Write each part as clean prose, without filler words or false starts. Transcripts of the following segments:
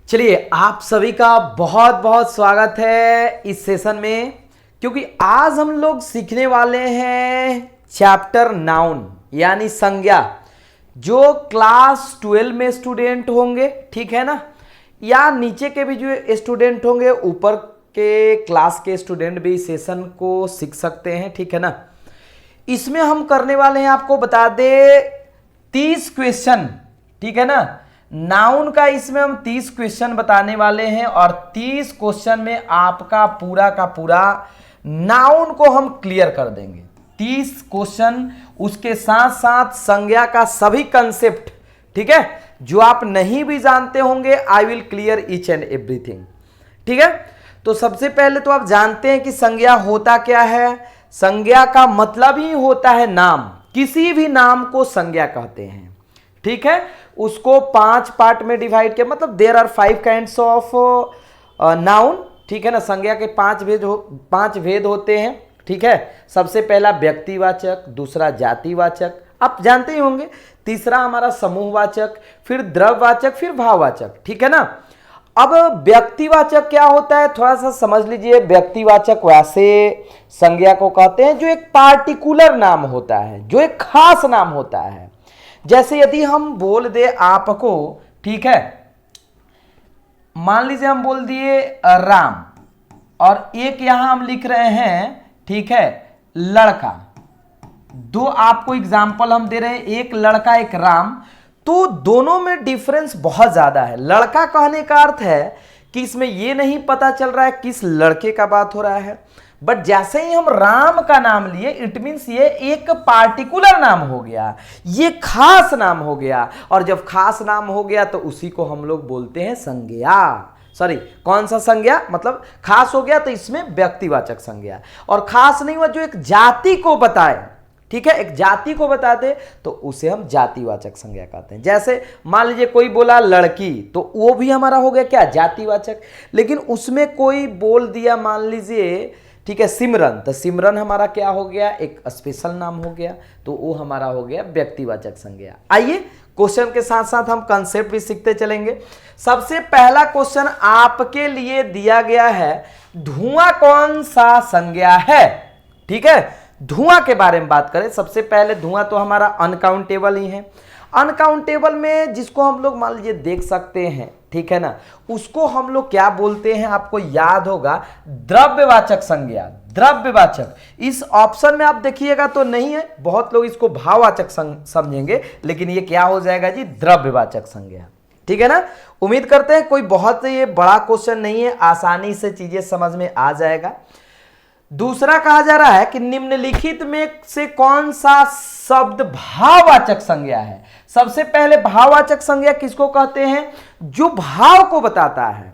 चलिए आप सभी का बहुत बहुत स्वागत है इस सेशन में, क्योंकि आज हम लोग सीखने वाले हैं चैप्टर नाउन यानी संज्ञा, जो क्लास 12 में स्टूडेंट होंगे, ठीक है ना, या नीचे के भी जो स्टूडेंट होंगे, ऊपर के क्लास के स्टूडेंट भी इस सेशन को सीख सकते हैं, ठीक है ना। इसमें हम करने वाले हैं, आपको बता दे 30 क्वेश्चन, ठीक है ना। नाउन का इसमें हम 30 क्वेश्चन बताने वाले हैं और 30 क्वेश्चन में आपका पूरा का पूरा नाउन को हम क्लियर कर देंगे। 30 क्वेश्चन, उसके साथ साथ संज्ञा का सभी कंसेप्ट, ठीक है, जो आप नहीं भी जानते होंगे, I will clear each and everything, ठीक है। तो सबसे पहले तो आप जानते हैं कि संज्ञा होता क्या है। संज्ञा का मतलब ही होता है नाम, किसी भी नाम को संज्ञा कहते हैं, ठीक है। उसको 5 पार्ट में डिवाइड किया, मतलब there are 5 kinds of noun, ठीक है ना। संज्ञा के 5 भेद होते हैं, ठीक है। सबसे पहला व्यक्तिवाचक, दूसरा जातिवाचक, आप जानते ही होंगे, तीसरा हमारा समूहवाचक, फिर द्रव्यवाचक, फिर भाववाचक, ठीक है ना। अब व्यक्तिवाचक क्या होता है, थोड़ा सा समझ लीजिए। व्यक्तिवाचक वैसे संज्ञा को कहते हैं जो एक पार्टिकुलर नाम होता है, जो एक खास नाम होता है। जैसे यदि हम बोल दे आपको, ठीक है, मान लीजिए हम बोल दिए राम, और एक यहां हम लिख रहे हैं, ठीक है, लड़का। दो आपको एग्जाम्पल हम दे रहे हैं, एक लड़का एक राम, तो दोनों में डिफरेंस बहुत ज्यादा है। लड़का कहने का अर्थ है कि इसमें यह नहीं पता चल रहा है किस लड़के का बात हो रहा है, बट जैसे ही हम राम का नाम लिए, इट मीन्स ये एक पार्टिकुलर नाम हो गया, ये खास नाम हो गया। और जब खास नाम हो गया तो उसी को हम लोग बोलते हैं संज्ञा। सॉरी, कौन सा संज्ञा, मतलब खास हो गया तो इसमें व्यक्तिवाचक संज्ञा। और खास नहीं हुआ, जो एक जाति को बताए, ठीक है, एक जाति को बताते तो उसे हम जातिवाचक संज्ञा कहते हैं। जैसे मान लीजिए कोई बोला लड़की, तो वो भी हमारा हो गया क्या, जातिवाचक। लेकिन उसमें कोई बोल दिया, मान लीजिए, ठीक है, सिमरन, तो सिमरन हमारा क्या हो गया, एक स्पेशल नाम हो गया, तो वो हमारा हो गया व्यक्तिवाचक संज्ञा। आइए क्वेश्चन के साथ साथ हम कंसेप्ट भी सीखते चलेंगे। सबसे पहला क्वेश्चन आपके लिए दिया गया है, धुआं कौन सा संज्ञा है, ठीक है। धुआं के बारे में बात करें, सबसे पहले धुआं तो हमारा अनकाउंटेबल ही है। अनकाउंटेबल में जिसको हम लोग मान लीजिए देख सकते हैं, ठीक है ना, उसको हम लोग क्या बोलते हैं, आपको याद होगा, द्रव्यवाचक संज्ञा। द्रव्यवाचक इस ऑप्शन में आप देखिएगा तो नहीं है, बहुत लोग इसको भाववाचक समझेंगे, लेकिन ये क्या हो जाएगा जी, द्रव्यवाचक संज्ञा, ठीक है ना। उम्मीद करते हैं कोई बहुत ये बड़ा क्वेश्चन नहीं है, आसानी से चीजें समझ में आ जाएगा। दूसरा कहा जा रहा है कि निम्नलिखित में से कौन सा शब्द भाववाचक संज्ञा है। सबसे पहले भाववाचक संज्ञा किसको कहते हैं, जो भाव को बताता है,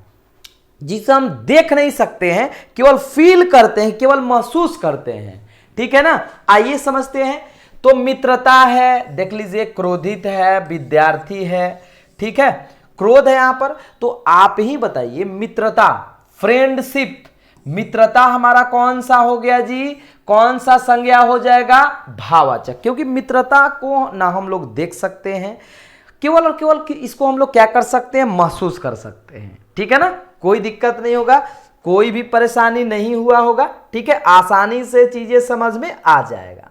जिसे हम देख नहीं सकते हैं, केवल फील करते हैं, केवल महसूस करते हैं, ठीक है ना। आइए समझते हैं। तो मित्रता है, देख लीजिए, क्रोधित है, विद्यार्थी है, ठीक है, क्रोध है यहां पर। तो आप ही बताइए, मित्रता, फ्रेंडशिप, मित्रता हमारा कौन सा हो गया जी, कौन सा संज्ञा हो जाएगा, भाववाचक। क्योंकि मित्रता को ना हम लोग देख सकते हैं, केवल और केवल इसको हम लोग क्या कर सकते हैं, महसूस कर सकते हैं, ठीक है ना। कोई दिक्कत नहीं होगा, कोई भी परेशानी नहीं हुआ होगा, ठीक है, आसानी से चीजें समझ में आ जाएगा।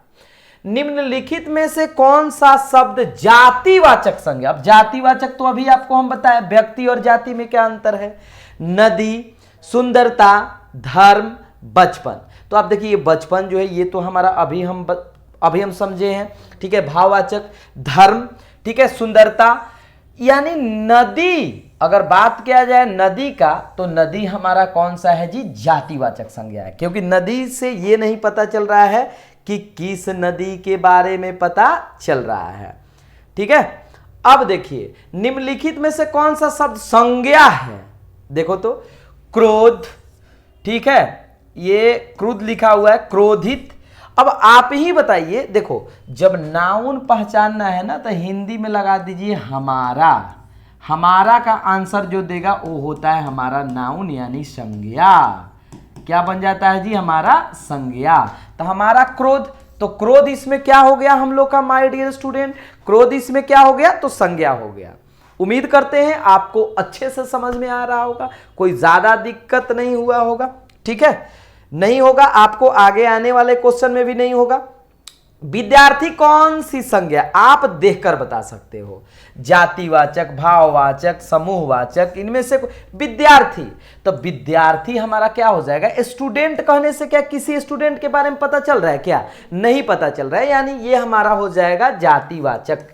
निम्नलिखित में से कौन सा शब्द जातिवाचक संज्ञा। अब जातिवाचक तो अभी आपको हम बताएं, व्यक्ति और जाति में क्या अंतर है। नदी, सुंदरता, धर्म, बचपन। तो आप देखिए, ये बचपन जो है, ये तो हमारा अभी हम समझे हैं, ठीक है, भाववाचक। धर्म, ठीक है, सुंदरता, यानी नदी, अगर बात किया जाए नदी का, तो नदी हमारा कौन सा है जी, जातिवाचक संज्ञा है। क्योंकि नदी से ये नहीं पता चल रहा है कि किस नदी के बारे में पता चल रहा है, ठीक है। अब देखिए, निम्नलिखित में से कौन सा शब्द संज्ञा है। देखो तो, क्रोध, ठीक है, ये क्रोध लिखा हुआ है, क्रोधित। अब आप ही बताइए, देखो, जब नाउन पहचानना है ना, तो हिंदी में लगा दीजिए हमारा। हमारा का आंसर जो देगा वो होता है हमारा नाउन यानी संज्ञा। क्या बन जाता है जी, हमारा संज्ञा। तो हमारा क्रोध, तो क्रोध इसमें क्या हो गया हम लोग का, माय डियर स्टूडेंट, क्रोध इसमें क्या हो गया, तो संज्ञा हो गया। उम्मीद करते हैं आपको अच्छे से समझ में आ रहा होगा, कोई ज्यादा दिक्कत नहीं हुआ होगा। ठीक है, नहीं होगा आपको आगे आने वाले क्वेश्चन में भी नहीं होगा। विद्यार्थी कौन सी संज्ञा आप देखकर बता सकते हो, जातिवाचक, भाववाचक, समूहवाचक, इनमें से विद्यार्थी। तो विद्यार्थी हमारा क्या हो जाएगा, स्टूडेंट कहने से क्या किसी स्टूडेंट के बारे में पता चल रहा है क्या, नहीं पता चल रहा है, यानी ये हमारा हो जाएगा जातिवाचक।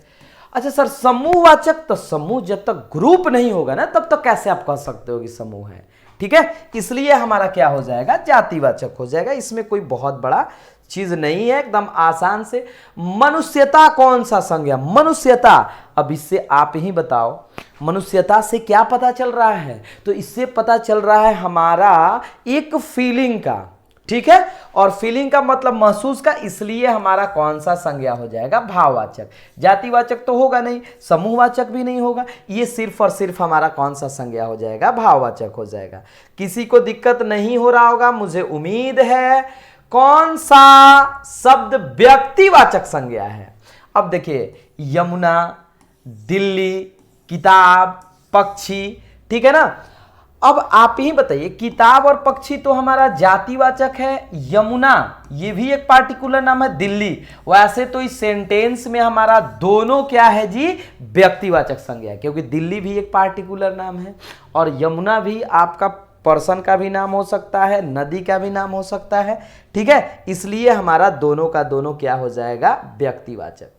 अच्छा सर समूहवाचक, तो समूह जब तक ग्रुप नहीं होगा ना तब तक कैसे आप कह सकते हो कि समूह है। ठीक है, इसलिए हमारा क्या हो जाएगा, जातिवाचक हो जाएगा। इसमें कोई बहुत बड़ा चीज नहीं है, एकदम आसान से। मनुष्यता कौन सा संज्ञा, मनुष्यता, अब इससे आप ही बताओ मनुष्यता से क्या पता चल रहा है। तो इससे पता चल रहा है हमारा एक फीलिंग का। ठीक है, और फीलिंग का मतलब महसूस का, इसलिए हमारा कौन सा संज्ञा हो जाएगा, भाववाचक। जातिवाचक तो होगा नहीं, समूहवाचक भी नहीं होगा, ये सिर्फ और सिर्फ हमारा कौन सा संज्ञा हो जाएगा, भाववाचक हो जाएगा। किसी को दिक्कत नहीं हो रहा होगा मुझे उम्मीद है। कौन सा शब्द व्यक्तिवाचक संज्ञा है। अब देखिए यमुना, दिल्ली, किताब, पक्षी, ठीक है ना। अब आप ही बताइए, किताब और पक्षी तो हमारा जातिवाचक है, यमुना ये भी एक पार्टिकुलर नाम है, दिल्ली, वैसे तो इस सेंटेंस में हमारा दोनों क्या है जी, व्यक्तिवाचक संज्ञा है, क्योंकि दिल्ली भी एक पार्टिकुलर नाम है और यमुना भी आपका पर्सन का भी नाम हो सकता है, नदी का भी नाम हो सकता है। ठीक है, इसलिए हमारा दोनों का दोनों क्या हो जाएगा, व्यक्तिवाचक।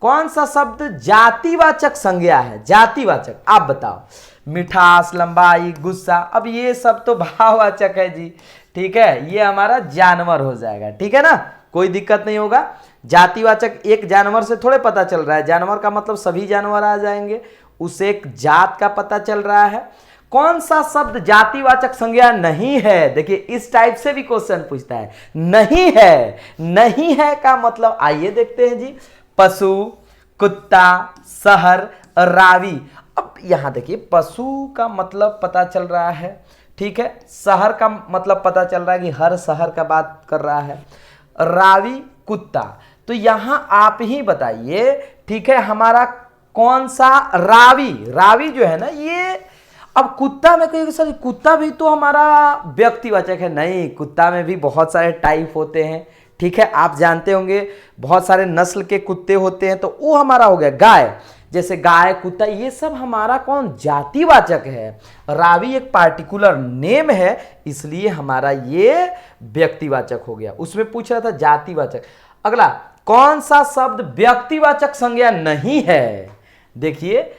कौन सा शब्द जातिवाचक संज्ञा है, जातिवाचक आप बताओ। मिठास, लंबाई, गुस्सा, अब ये सब तो भाववाचक है जी। ठीक है, ये हमारा जानवर हो जाएगा। ठीक है ना, कोई दिक्कत नहीं होगा। जातिवाचक एक जानवर से थोड़े पता चल रहा है, जानवर का मतलब सभी जानवर आ जाएंगे, उसे एक जात का पता चल रहा है। कौन सा शब्द जातिवाचक संज्ञा नहीं है, देखिए इस टाइप से भी क्वेश्चन पूछता है, नहीं है। नहीं है का मतलब आइए देखते हैं जी, पशु, कुत्ता, शहर, रावी। अब यहां देखिए पशु का मतलब पता चल रहा है, ठीक है, शहर का मतलब पता चल रहा है कि हर शहर का बात कर रहा है, रावी कुत्ता। तो यहां आप ही बताइए, ठीक है, हमारा कौन सा रावी, रावी जो है ना ये, अब कुत्ता में कहिए सर कुत्ता भी तो हमारा व्यक्तिवाचक है, नहीं, कुत्ता में भी बहुत सारे टाइप होते हैं। ठीक है, आप जानते होंगे बहुत सारे नस्ल के कुत्ते होते हैं, तो वो हमारा हो गया गाय, जैसे गाय, कुत्ता, ये सब हमारा कौन, जातिवाचक है। रावी एक पार्टिकुलर नेम है, इसलिए हमारा ये व्यक्तिवाचक हो गया। उसमें पूछ रहा था जातिवाचक। अगला, कौन सा शब्द व्यक्तिवाचक संज्ञा नहीं है, देखिए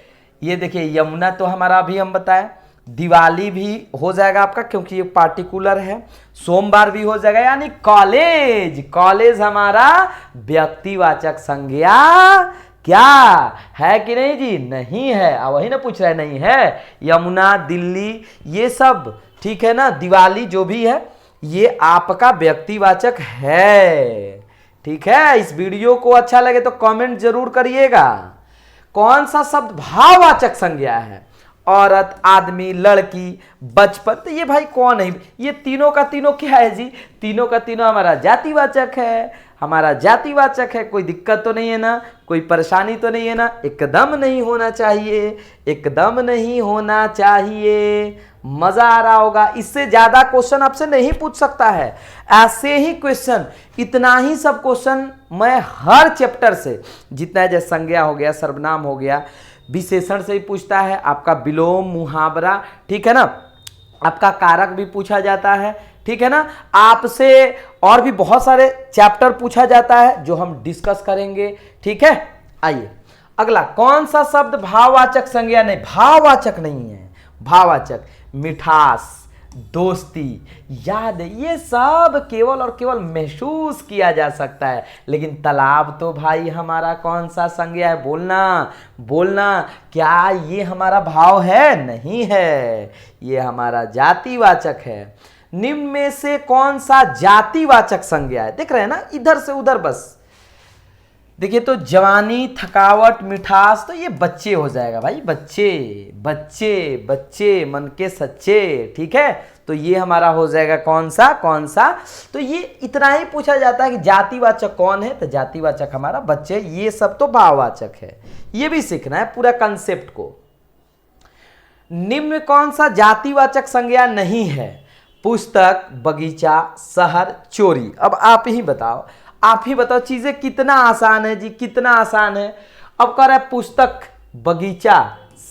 ये देखिए यमुना तो हमारा अभी हम बताएं, दिवाली भी हो जाएगा आपका क्योंकि ये पार्टिकुलर है, सोमवार भी हो जाएगा, यानी कॉलेज, कॉलेज हमारा व्यक्तिवाचक संज्ञा क्या है कि नहीं जी, नहीं है। अब वही ना पूछ रहा है, नहीं है। यमुना, दिल्ली, ये सब ठीक है ना, दिवाली जो भी है ये आपका व्यक्तिवाचक है। ठीक है, इस वीडियो को अच्छा लगे तो कमेंट जरूर करिएगा। कौन सा शब्द भाववाचक संज्ञा है, औरत, आदमी, लड़की, बचपन, तो ये भाई कौन है, ये तीनों का तीनों क्या है जी, तीनों का तीनों हमारा जातिवाचक है, हमारा जातिवाचक है। कोई दिक्कत तो नहीं है ना, कोई परेशानी तो नहीं है ना, एकदम नहीं होना चाहिए, एकदम नहीं होना चाहिए। मजा आ रहा होगा, इससे ज्यादा क्वेश्चन आपसे नहीं पूछ सकता है। ऐसे ही क्वेश्चन, इतना ही सब क्वेश्चन मैं हर चैप्टर से, जितना जैसे संज्ञा हो गया, सर्वनाम हो गया, विशेषण से ही पूछता है, आपका विलोम, मुहावरा, ठीक है ना, आपका कारक भी पूछा जाता है, ठीक है ना, आपसे और भी बहुत सारे चैप्टर पूछा जाता है जो हम डिस्कस करेंगे। ठीक है, आइए अगला, कौन सा शब्द भाववाचक संज्ञा नहीं, भाववाचक नहीं है, भाववाचक, मिठास, दोस्ती, याद, ये सब केवल और केवल महसूस किया जा सकता है। लेकिन तालाब तो भाई हमारा कौन सा संज्ञा है, बोलना बोलना, क्या ये हमारा भाव है, नहीं है, ये हमारा जातिवाचक है। निम्न में से कौन सा जातिवाचक संज्ञा है, देख रहे हैं ना, इधर से उधर बस देखिए, तो जवानी, थकावट, मिठास, तो ये बच्चे हो जाएगा भाई, बच्चे बच्चे बच्चे मन के सच्चे। ठीक है, तो ये हमारा हो जाएगा कौन सा, कौन सा, तो ये इतना ही पूछा जाता है कि जातिवाचक कौन है, तो जातिवाचक हमारा बच्चे, ये सब तो भाववाचक है। ये भी सीखना है पूरा कंसेप्ट को। निम्न में कौन सा जातिवाचक संज्ञा नहीं है? पुस्तक, बगीचा, शहर, चोरी। अब आप ही बताओ, आप ही बताओ, चीजें कितना आसान है जी, कितना आसान है। अब कह रहा है पुस्तक, बगीचा,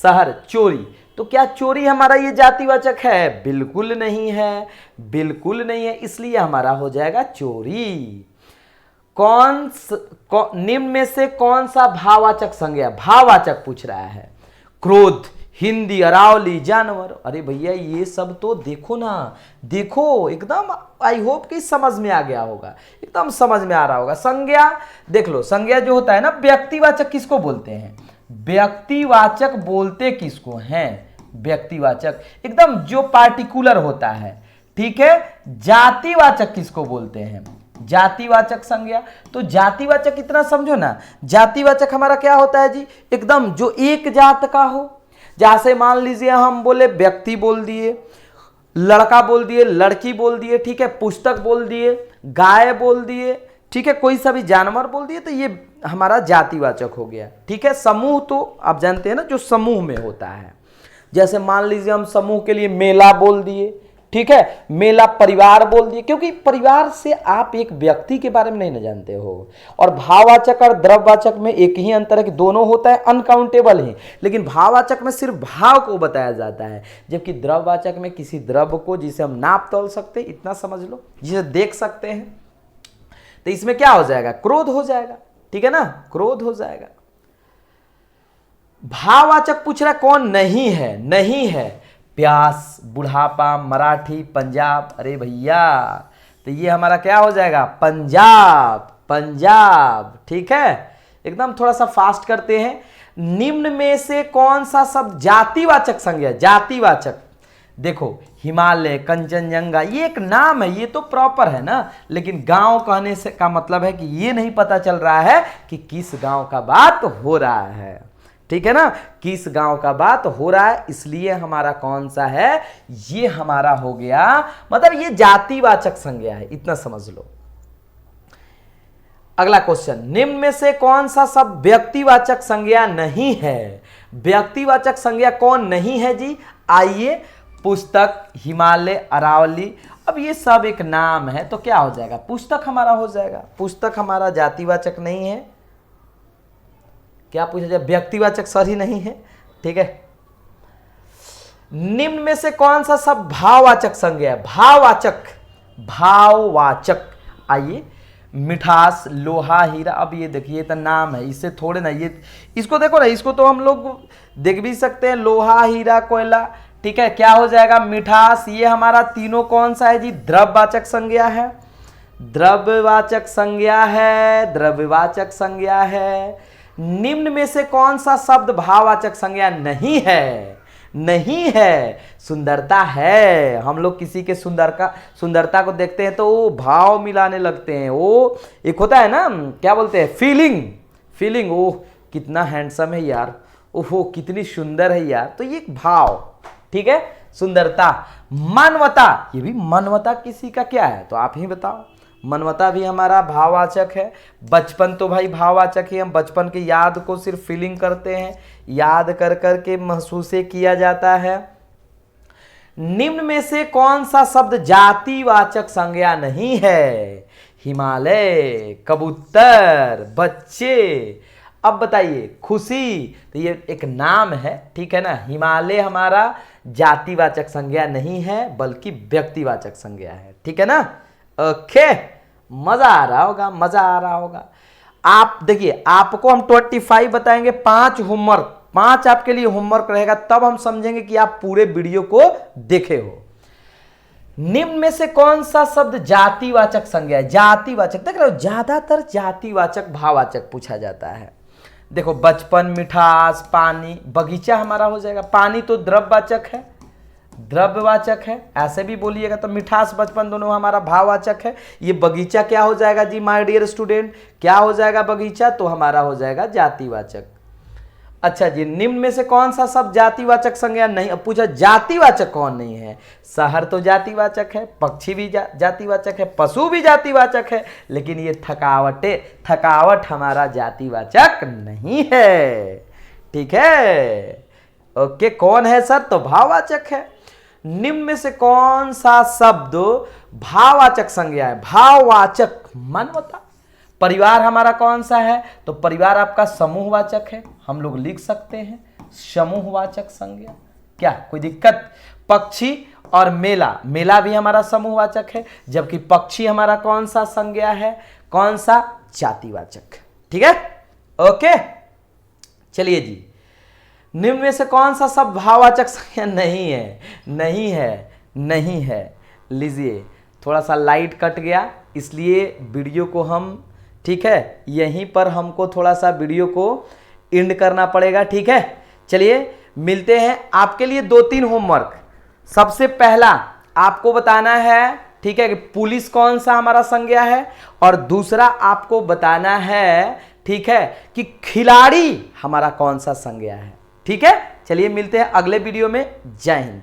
शहर, चोरी। तो क्या चोरी हमारा ये जातिवाचक है? बिल्कुल नहीं है, बिल्कुल नहीं है, इसलिए हमारा हो जाएगा चोरी। निम्न में से कौन सा भाववाचक संज्ञा, भाववाचक पूछ रहा है? क्रोध, हिंदी, अरावली, जानवर। अरे भैया ये सब तो देखो ना, देखो एकदम, आई होप कि समझ में आ गया होगा, एकदम समझ में आ रहा होगा। संज्ञा देख लो, संज्ञा जो होता है ना, व्यक्तिवाचक किसको बोलते हैं? व्यक्तिवाचक बोलते किसको हैं? व्यक्तिवाचक, एकदम जो पार्टिकुलर होता है, ठीक है। जातिवाचक किसको बोलते हैं? जातिवाचक संज्ञा। तो जातिवाचक इतना समझो ना, जातिवाचक हमारा क्या होता है जी? एकदम जो एक जात का हो। जैसे मान लीजिए हम बोले व्यक्ति बोल दिए, लड़का बोल दिए, लड़की बोल दिए, ठीक है, पुस्तक बोल दिए, गाय बोल दिए, ठीक है, कोई सा भी जानवर बोल दिए, तो ये हमारा जातिवाचक हो गया, ठीक है। समूह तो आप जानते हैं ना, जो समूह में होता है, जैसे मान लीजिए हम समूह के लिए मेला बोल दिए, ठीक है, मेला परिवार बोल दिए, क्योंकि परिवार से आप एक व्यक्ति के बारे में नहीं न जानते हो। और भाववाचक और द्रव्यवाचक में एक ही अंतर है कि दोनों होता है अनकाउंटेबल ही, लेकिन भाववाचक में सिर्फ भाव को बताया जाता है, जबकि द्रव्यवाचक में किसी द्रव्य को जिसे हम नाप तोल सकते हैं, इतना समझ लो, जिसे देख सकते हैं। तो इसमें क्या हो जाएगा? क्रोध हो जाएगा, ठीक है ना, क्रोध हो जाएगा। भाववाचक पूछ रहा कौन नहीं है? नहीं है प्यास, बुढ़ापा, मराठी, पंजाब। अरे भैया तो ये हमारा क्या हो जाएगा? पंजाब, पंजाब, ठीक है। एकदम थोड़ा सा फास्ट करते हैं। निम्न में से कौन सा शब्द जातिवाचक संज्ञा? जातिवाचक देखो, हिमालय, कंचनजंगा, ये एक नाम है, ये तो प्रॉपर है ना, लेकिन गांव कहने से का मतलब है कि ये नहीं पता चल रहा है कि किस गांव का बात हो रहा है, ठीक है ना, किस गांव का बात हो रहा है, इसलिए हमारा कौन सा है? ये हमारा हो गया, मतलब ये जातिवाचक संज्ञा है, इतना समझ लो। अगला क्वेश्चन, निम्न में से कौन सा शब्द व्यक्तिवाचक संज्ञा नहीं है? व्यक्तिवाचक संज्ञा कौन नहीं है जी? आइए, पुस्तक, हिमालय, अरावली। अब ये सब एक नाम है, तो क्या हो जाएगा? पुस्तक हमारा हो जाएगा। पुस्तक हमारा जातिवाचक नहीं है, क्या पूछा जाए? व्यक्तिवाचक सही नहीं है, ठीक है। निम्न में से कौन सा शब्द भाववाचक संज्ञा है? भाववाचक, भाववाचक। आइए, मिठास, लोहा, हीरा। अब ये देखिए तो नाम है, इससे थोड़े ना, ये इसको देखो ना, इसको तो हम लोग देख भी सकते हैं, लोहा, हीरा, कोयला, ठीक है। क्या हो जाएगा? मिठास। ये हमारा तीनों कौन सा है जी? द्रव्यवाचक संज्ञा है, द्रव्यवाचक संज्ञा है, द्रव्यवाचक संज्ञा है। निम्न में से कौन सा शब्द भाववाचक संज्ञा नहीं है? नहीं है, सुंदरता है। हम लोग किसी के सुंदरता को देखते हैं तो वो भाव मिलाने लगते हैं। वो एक होता है ना, क्या बोलते हैं, फीलिंग, फीलिंग। ओह कितना हैंडसम है यार, ओहो कितनी सुंदर है यार, तो ये एक भाव, ठीक है। सुंदरता, मानवता, ये भी मानवता किसी का क्या है? तो आप ही बताओ। मानवता भी हमारा भाववाचक है। बचपन तो भाई भाववाचक ही, हम बचपन की याद को सिर्फ फीलिंग करते हैं, याद कर कर के महसूस किया जाता है। निम्न में से कौन सा शब्द जातिवाचक संज्ञा नहीं है? हिमालय, कबूतर, बच्चे। अब बताइए, खुशी, तो ये एक नाम है, ठीक है ना। हिमालय हमारा जातिवाचक संज्ञा नहीं है, बल्कि व्यक्तिवाचक संज्ञा है, ठीक है ना। ओके, मजा आ रहा होगा, मजा आ रहा होगा। आप देखिए, आपको हम 25 बताएंगे, 5 होमवर्क, 5 आपके लिए होमवर्क रहेगा, तब हम समझेंगे कि आप पूरे वीडियो को देखे हो। निम्न में से कौन सा शब्द जातिवाचक संज्ञा है? जातिवाचक देख रहे हो, ज्यादातर जातिवाचक भाववाचक पूछा जाता है। देखो, बचपन, मिठास, पानी, बगीचा हमारा हो जाएगा। पानी तो द्रव्यवाचक है, द्रव्यवाचक है, ऐसे भी बोलिएगा तो मिठास, बचपन दोनों हमारा भाववाचक है। ये बगीचा क्या हो जाएगा जी माय डियर स्टूडेंट? क्या हो जाएगा बगीचा? तो हमारा हो जाएगा जातिवाचक। अच्छा जी, निम्न में से कौन सा शब्द जातिवाचक संज्ञा नहीं? अब पूछा जातिवाचक कौन नहीं है? शहर तो जातिवाचक है, पक्षी भी जातिवाचक है, पशु भी जातिवाचक है, लेकिन ये थकावट हमारा जातिवाचक नहीं है, ठीक है। ओके, कौन है सर? तो भाववाचक है। निम्न में से कौन सा शब्द भाववाचक संज्ञा है? भाववाचक मन होता। परिवार हमारा कौन सा है? तो परिवार आपका समूहवाचक है, हम लोग लिख सकते हैं समूहवाचक संज्ञा। क्या कोई दिक्कत? पक्षी और मेला, मेला भी हमारा समूहवाचक है, जबकि पक्षी हमारा कौन सा संज्ञा है? कौन सा? जातिवाचक। ठीक है, ओके। चलिए जी, निम्न में से कौन सा शब्द भाववाचक संज्ञा नहीं है? नहीं है, नहीं है। लीजिए, थोड़ा सा लाइट कट गया, इसलिए वीडियो को हम, ठीक है, यहीं पर हमको थोड़ा सा वीडियो को एंड करना पड़ेगा। ठीक है, चलिए मिलते हैं। आपके लिए 2-3 होमवर्क। सबसे पहला आपको बताना है, ठीक है, कि पुलिस कौन सा हमारा संज्ञा है, और दूसरा आपको बताना है, ठीक है, कि खिलाड़ी हमारा कौन सा संज्ञा है। ठीक है, चलिए मिलते हैं अगले वीडियो में। जय हिंद।